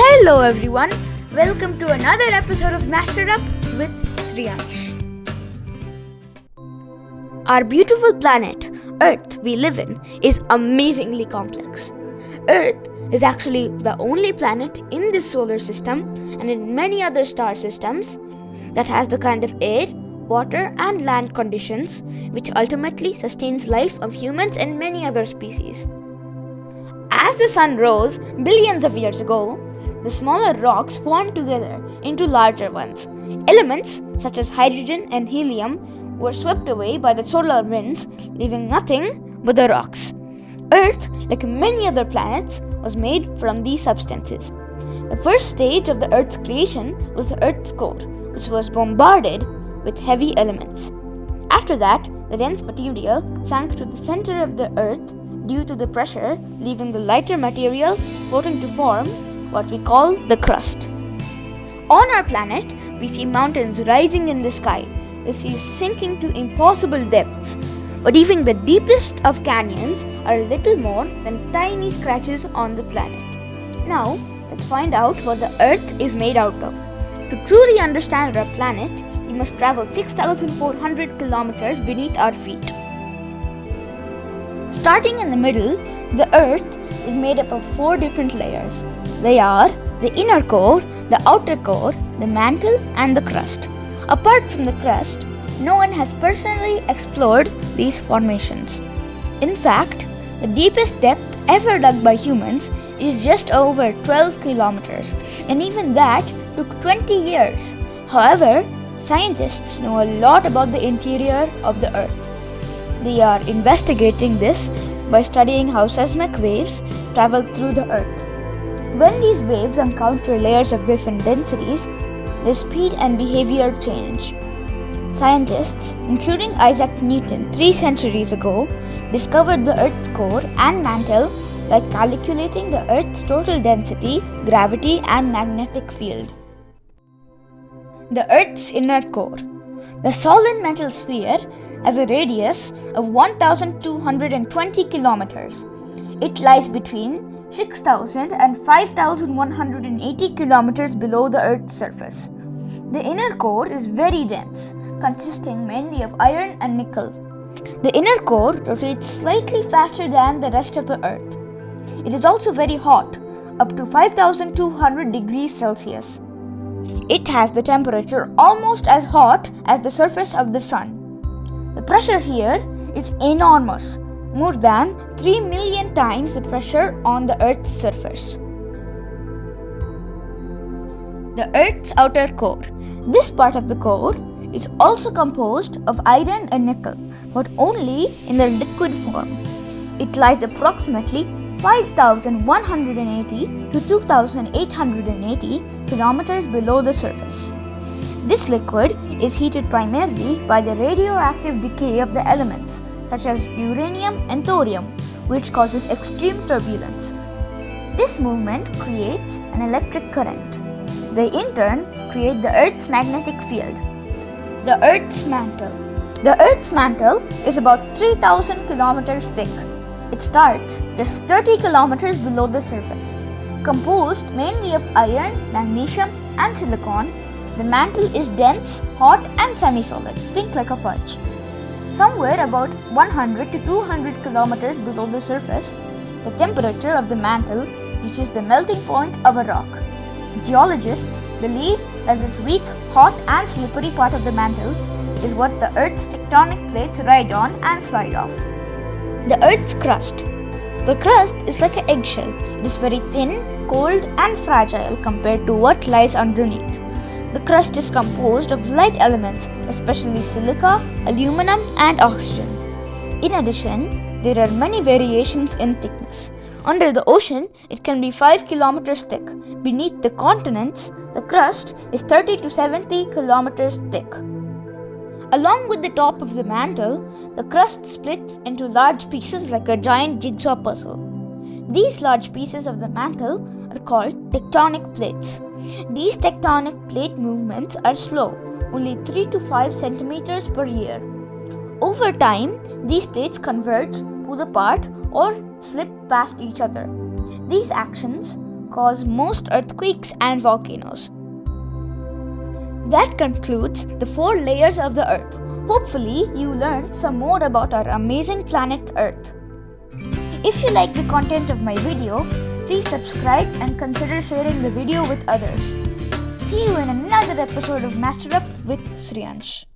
Hello everyone, welcome to another episode of Master Up with Sriyansh. Our beautiful planet, Earth, we live in is amazingly complex. Earth is actually the only planet in this solar system and in many other star systems that has the kind of air, water and land conditions which ultimately sustains life of humans and many other species. As the sun rose billions of years ago, the smaller rocks formed together into larger ones. Elements such as hydrogen and helium were swept away by the solar winds, leaving nothing but the rocks. Earth, like many other planets, was made from these substances. The first stage of the Earth's creation was the Earth's core, which was bombarded with heavy elements. After that, the dense material sank to the center of the Earth due to the pressure, leaving the lighter material floating to form what we call the crust. On our planet, we see mountains rising in the sky, the seas sinking to impossible depths, but even the deepest of canyons are little more than tiny scratches on the planet. Now, let's find out what the Earth is made out of. To truly understand our planet, we must travel 6,400 kilometers beneath our feet. Starting in the middle, the Earth is made up of 4 different layers. They are the inner core, the outer core, the mantle, and the crust. Apart from the crust, no one has personally explored these formations. In fact, the deepest depth ever dug by humans is just over 12 kilometers, and even that took 20 years. However, scientists know a lot about the interior of the Earth. They are investigating this by studying how seismic waves travel through the Earth. When these waves encounter layers of different densities, their speed and behavior change. Scientists, including Isaac Newton 3 centuries ago, discovered the Earth's core and mantle by calculating the Earth's total density, gravity, and magnetic field. The Earth's inner core. The solid metal sphere has a radius of 1,220 kilometers. It lies between 6,000 and 5,180 kilometers below the Earth's surface. The inner core is very dense, consisting mainly of iron and nickel. The inner core rotates slightly faster than the rest of the Earth. It is also very hot, up to 5,200 degrees Celsius. It has the temperature almost as hot as the surface of the sun. The pressure here is enormous, more than 3 million times the pressure on the Earth's surface. The Earth's outer core. This part of the core is also composed of iron and nickel, but only in their liquid form. It lies approximately 5,180 to 2,880 kilometers below the surface. This liquid is heated primarily by the radioactive decay of the elements such as uranium and thorium, which causes extreme turbulence. This movement creates an electric current. They in turn create the Earth's magnetic field. The Earth's mantle. The Earth's mantle is about 3,000 kilometers thick. It starts just 30 kilometers below the surface. Composed mainly of iron, magnesium, and silicon, the mantle is dense, hot, and semi-solid. Think like a fudge. Somewhere about 100 to 200 kilometers below the surface, the temperature of the mantle reaches the melting point of a rock. Geologists believe that this weak, hot, and slippery part of the mantle is what the Earth's tectonic plates ride on and slide off. The Earth's crust. The crust is like an eggshell. It is very thin, cold, and fragile compared to what lies underneath. The crust is composed of light elements, especially silica, aluminum, and oxygen. In addition, there are many variations in thickness. Under the ocean, it can be 5 kilometers thick. Beneath the continents, the crust is 30 to 70 kilometers thick. Along with the top of the mantle, the crust splits into large pieces like a giant jigsaw puzzle. These large pieces of the mantle are called tectonic plates. These tectonic plate movements are slow, only 3 to 5 centimeters per year. Over time, these plates converge, pull apart, or slip past each other. These actions cause most earthquakes and volcanoes. That concludes the 4 layers of the Earth. Hopefully, you learned some more about our amazing planet Earth. If you like the content of my video, please subscribe and consider sharing the video with others. See you in another episode of Master Up with Sriyansh.